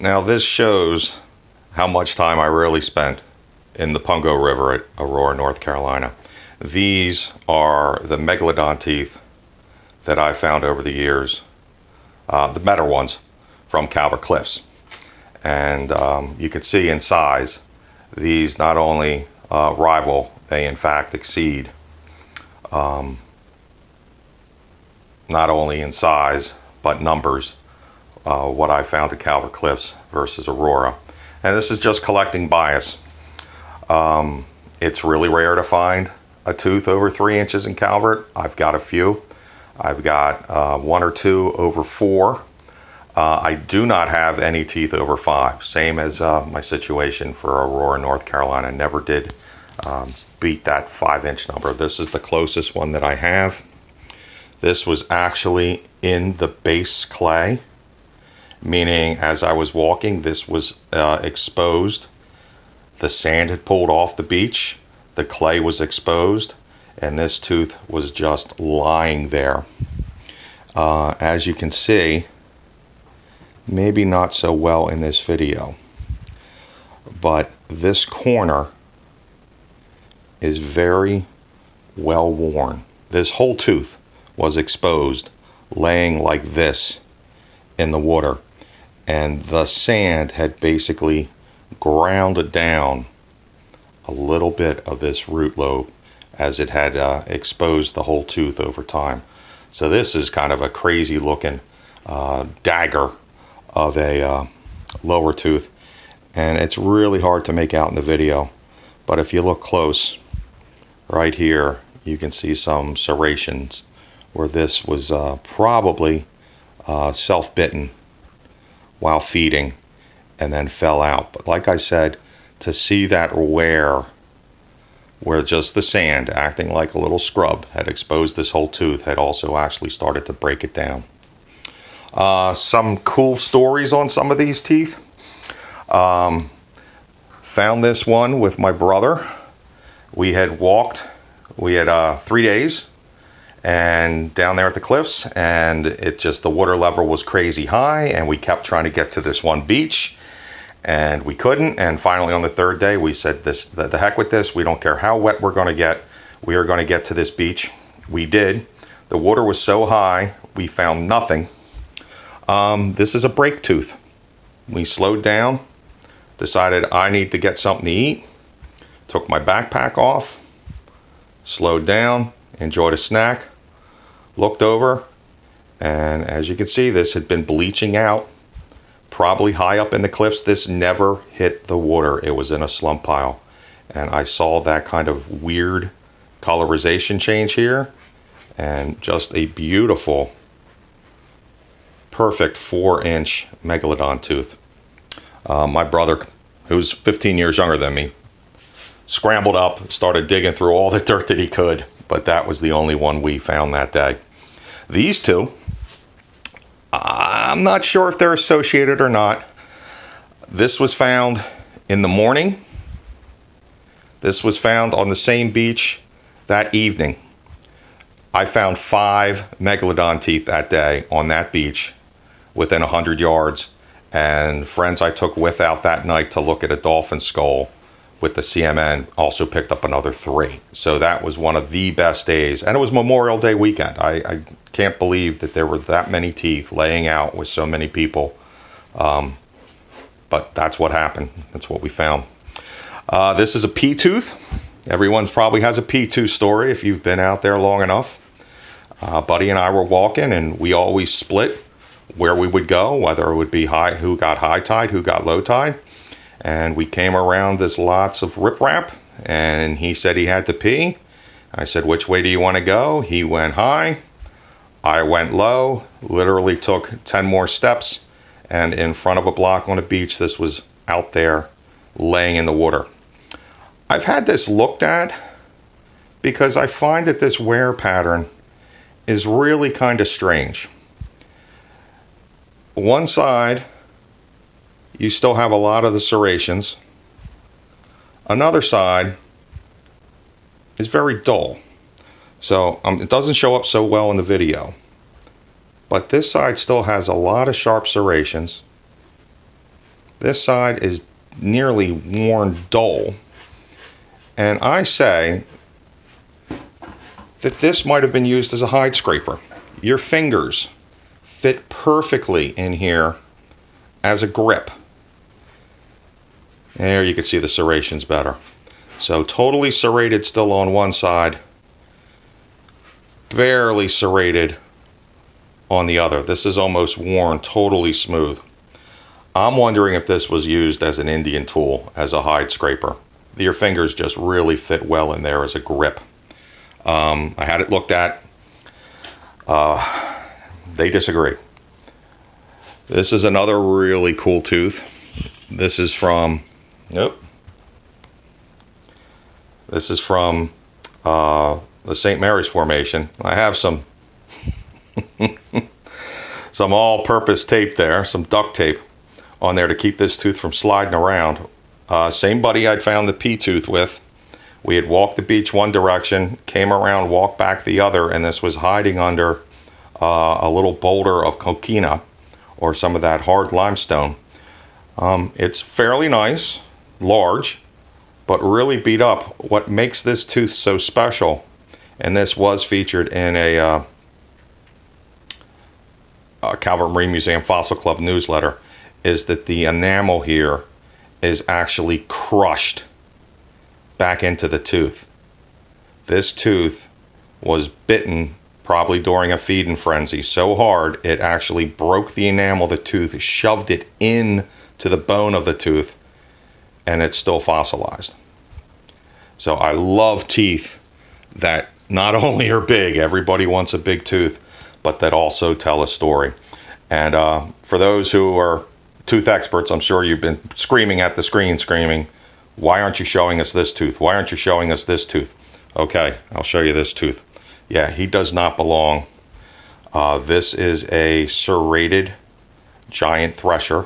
Now this shows how much time I really spent in the Pungo River at Aurora, North Carolina. These are the megalodon teeth that I found over the years, the better ones from Calvert Cliffs. And you can see in size, these not only rival, they in fact exceed, not only in size, but numbers, what I found at Calvert Cliffs versus Aurora. And this is just collecting bias. It's really rare to find a tooth over 3 inches in Calvert. I've got a few. I've got 1 or 2 over 4. I do not have any teeth over 5. Same as my situation for Aurora, North Carolina. Never did beat that 5-inch number. This is the closest one that I have. This was actually in the base clay, meaning as I was walking, this was exposed. The sand had pulled off the beach, the clay was exposed, and this tooth was just lying there. As you can see, maybe not so well in this video, but this corner is very well worn. This whole tooth was exposed, laying like this in the water, and the sand had basically ground down a little bit of this root lobe as it had exposed the whole tooth over time. So this is kind of a crazy looking dagger of a lower tooth, and it's really hard to make out in the video, but if you look close right here, you can see some serrations where this was probably self-bitten while feeding and then fell out. But like I said, to see that wear where just the sand acting like a little scrub had exposed this whole tooth had also actually started to break it down. Some cool stories on some of these teeth. Found this one with my brother. We had walked, we had 3 days and down there at the cliffs, and the water level was crazy high, and we kept trying to get to this one beach and we couldn't. And finally on the 3rd day we said, the heck with this, we don't care how wet we're going to get, we are going to get to this beach. We did. The water was so high we found nothing. This is a break tooth. We slowed down, decided I need to get something to eat, took my backpack off, slowed down, enjoyed a snack, looked over, and as you can see, this had been bleaching out, probably high up in the cliffs. This never hit the water. It was in a slump pile, and I saw that kind of weird colorization change here, and just a beautiful, perfect 4-inch megalodon tooth. My brother, who's 15 years younger than me, scrambled up, started digging through all the dirt that he could, but that was the only one we found that day. These two, I'm not sure if they're associated or not. This was found in the morning. This was found on the same beach that evening. I found 5 megalodon teeth that day on that beach within 100 yards. And friends I took with out that night to look at a dolphin skull with the CMN also picked up another 3. So that was one of the best days. And it was Memorial Day weekend. I can't believe that there were that many teeth laying out with so many people. But that's what happened. That's what we found. This is a pea tooth. Everyone probably has a pea tooth story if you've been out there long enough. Buddy and I were walking, and we always split where we would go, whether it would be who got high tide, who got low tide. And we came around this lots of riprap, and he said he had to pee. I said, which way do you want to go? He went high. I went low, literally took 10 more steps, and in front of a block on a beach, this was out there laying in the water. I've had this looked at because I find that this wear pattern is really kind of strange. One side, you still have a lot of the serrations. Another side is very dull. So it doesn't show up so well in the video. But this side still has a lot of sharp serrations. This side is nearly worn dull. And I say that this might have been used as a hide scraper. Your fingers fit perfectly in here as a grip. There you can see the serrations better. So totally serrated still on one side, barely serrated on the other. This is almost worn totally smooth. I'm wondering if this was used as an Indian tool, as a hide scraper. Your fingers just really fit well in there as a grip. I had it looked at. They disagree. This is another really cool tooth. This is from, this is from the St. Mary's Formation. I have some some all-purpose tape there, some duct tape on there to keep this tooth from sliding around. Same buddy I'd found the P tooth with. We had walked the beach one direction, came around, walked back the other, and this was hiding under a little boulder of coquina, or some of that hard limestone. It's fairly nice, large, but really beat up. What makes this tooth so special, and this was featured in a Calvert Marine Museum Fossil Club newsletter, is that the enamel here is actually crushed back into the tooth. This tooth was bitten probably during a feeding frenzy so hard it actually broke the enamel of the tooth, shoved it in to the bone of the tooth, and it's still fossilized. So I love teeth that not only are big, everybody wants a big tooth, but that also tell a story. And for those who are tooth experts, I'm sure you've been screaming at the screen, screaming, why aren't you showing us this tooth? Why aren't you showing us this tooth? Okay, I'll show you this tooth. Yeah, he does not belong. This is a serrated giant thresher.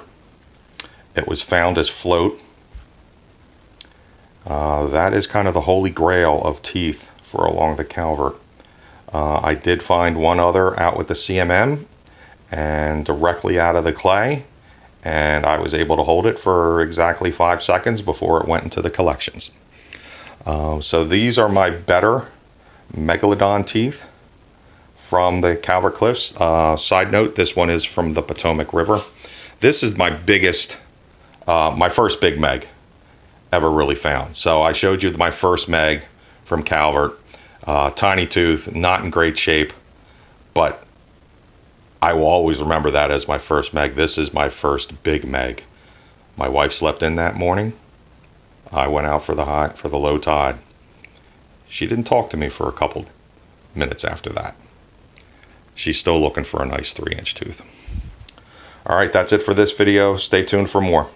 It was found as float. That is kind of the holy grail of teeth for along the Calvert. I did find one other out with the CMM and directly out of the clay, and I was able to hold it for exactly 5 seconds before it went into the collections. So these are my better Megalodon teeth from the Calvert Cliffs. Side note, this one is from the Potomac River. This is my biggest, my first big Meg ever really found. So I showed you my first Meg from Calvert. Tiny tooth, not in great shape, but I will always remember that as my first Meg. This is my first big Meg. My wife slept in that morning. I went out for the low tide. She didn't talk to me for a couple minutes after that. She's still looking for a nice 3-inch tooth. All right, that's it for this video. Stay tuned for more.